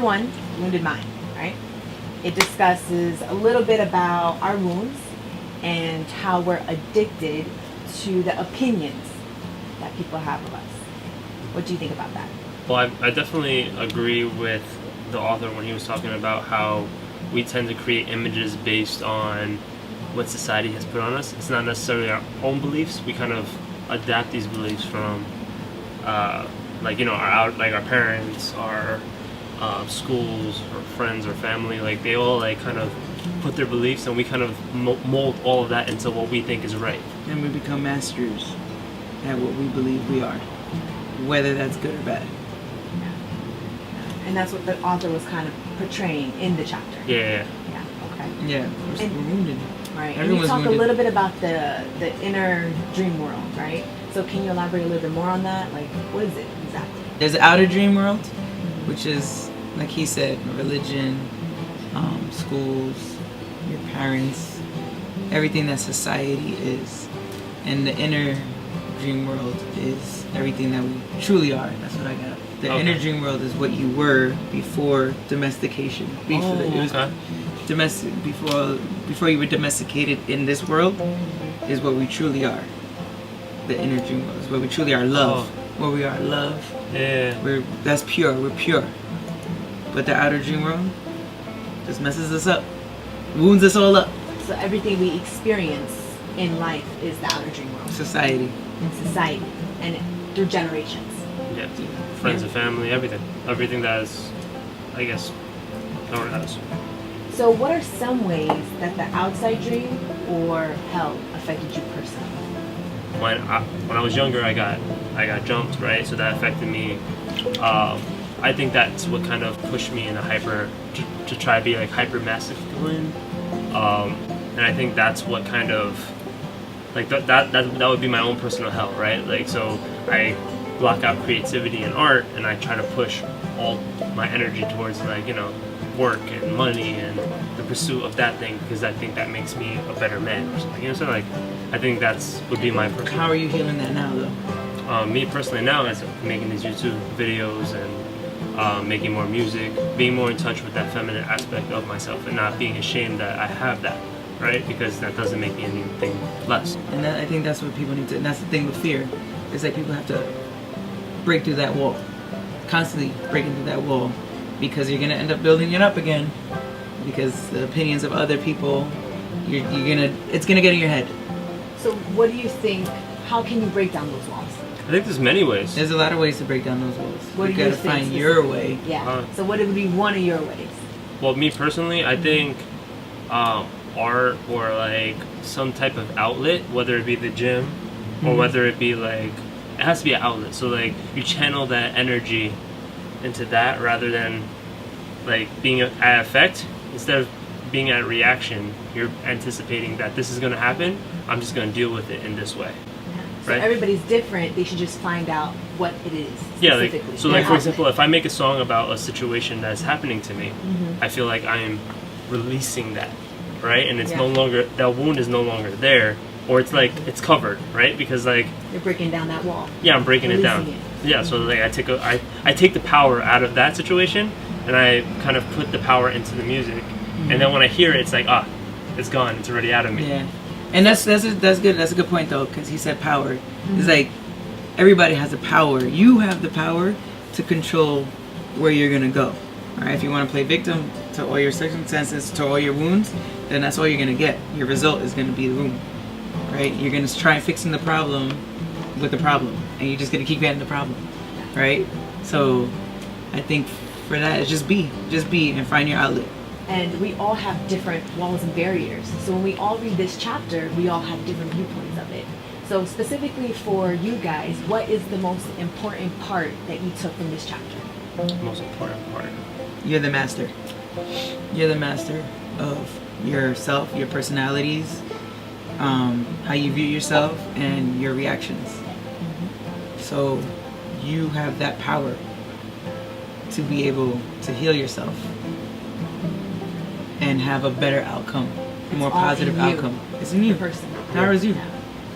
1, Wounded Mind, right? It discusses a little bit about our wounds and how we're addicted to the opinions that people have of us. What do you think about that? Well, I definitely agree with the author when he was talking about how we tend to create images based on what society has put on us. It's not necessarily our own beliefs. We kind of adapt these beliefs from, our parents, our schools, or friends, or family. Like they all kind of put their beliefs, and we kind of mold all of that into what we think is right. And we become masters at what we believe we are, whether that's good or bad. And that's what the author was kind of portraying in the chapter. Yeah. Yeah. Okay. Yeah. We're wounded. Right. Everyone's and you talk wounded. a little bit about the inner dream world, right? So can you elaborate a little bit more on that? Like, what is it exactly? There's the outer dream world, which is, like he said, religion, schools, your parents, everything that society is. And the inner dream world is everything that we truly are. That's what I got. The inner dream world is what you were before domestication. Before you were domesticated in this world is what we truly are. The inner dream world is what we truly are. Love. Where we are love. Yeah. That's pure. We're pure. But the outer dream world just messes us up. Wounds us all up. So everything we experience in life is the outer dream world. Society. In society. And through generations. Yeah. Friends and family, everything. Everything that is, I guess, known as. So what are some ways that the outside dream or hell affected you personally? When I was younger, I got jumped, right? So that affected me. I think that's what kind of pushed me into to try to be like hyper masculine. And I think that's what kind of like that would be my own personal hell, right? Like so I block out creativity and art, and I try to push all my energy towards work and money and the pursuit of that thing, because I think that makes me a better man or something. You know, so like I think would be my personal. How are you healing that now, though? Me personally now is making these YouTube videos and making more music, being more in touch with that feminine aspect of myself, and not being ashamed that I have that, right? Because that doesn't make me anything less. And I think that's what people need to. And that's the thing with fear. It's like people have to break through that wall, constantly breaking through that wall, because you're gonna end up building it up again. Because the opinions of other people, it's gonna get in your head. So what do you think? How can you break down those walls? I think there's many ways. There's a lot of ways to break down those walls. What You do you gotta think find your way. Yeah. So what would be one of your ways? Well, me personally, I think art or like some type of outlet, whether it be the gym or whether it be like, it has to be an outlet. So like you channel that energy into that rather than like being at effect. Instead of being at reaction, you're anticipating that this is going to happen. I'm just going to deal with it in this way. So right? everybody's different. They should just find out what it is Yeah, specifically. like, so like for example, if I make a song about a situation that's happening to me, I feel like I am releasing that, right? And it's no longer, that wound is no longer there, or it's like it's covered, right? Because like you're breaking down that wall. Yeah, I'm breaking it down. Yeah, so like I take the power out of that situation, and I kind of put the power into the music, and then when I hear it, it's like it's gone, it's already out of me. Yeah, and that's good. That's a good point though, because he said power. It's like everybody has the power. You have the power to control where you're gonna go. All right, if you want to play victim to all your circumstances, to all your wounds, then that's all you're gonna get. Your result is gonna be the wound, right? You're gonna try fixing the problem with the problem, and you're just gonna keep getting the problem, right? So, I think for that, it's just be and find your outlet. And we all have different walls and barriers. So when we all read this chapter, we all have different viewpoints of it. So specifically for you guys, what is the most important part that you took from this chapter? The most important part. You're the master. You're the master of yourself, your personalities, how you view yourself, and your reactions. So you have that power to be able to heal yourself and have a better outcome, a more positive outcome. It's in you. Person. Power is you.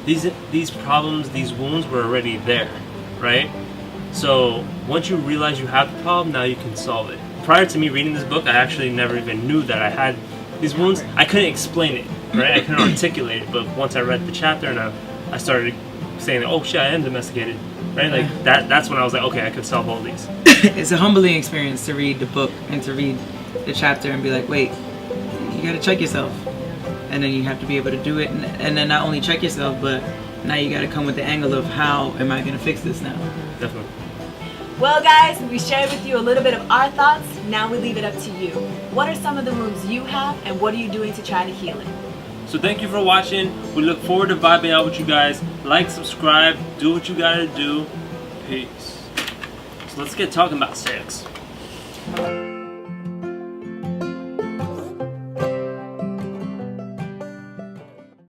These problems, these wounds were already there, right? So once you realize you have the problem, now you can solve it. prior to me reading this book, I actually never even knew that I had these wounds. I couldn't explain it, right? I couldn't articulate it. But once I read the chapter and I started saying, oh shit, I am domesticated, right? Like that's when I was like, okay, I could solve all these. It's a humbling experience to read the book and to read the chapter and be like, wait, you got to check yourself. And then you have to be able to do it. And then not only check yourself, but now you got to come with the angle of how am I going to fix this now? Definitely. Well, guys, we shared with you a little bit of our thoughts. Now we leave it up to you. What are some of the wounds you have, and what are you doing to try to heal it? So thank you for watching. We look forward to vibing out with you guys. Like, subscribe, do what you gotta do. Peace. So let's get talking about sex.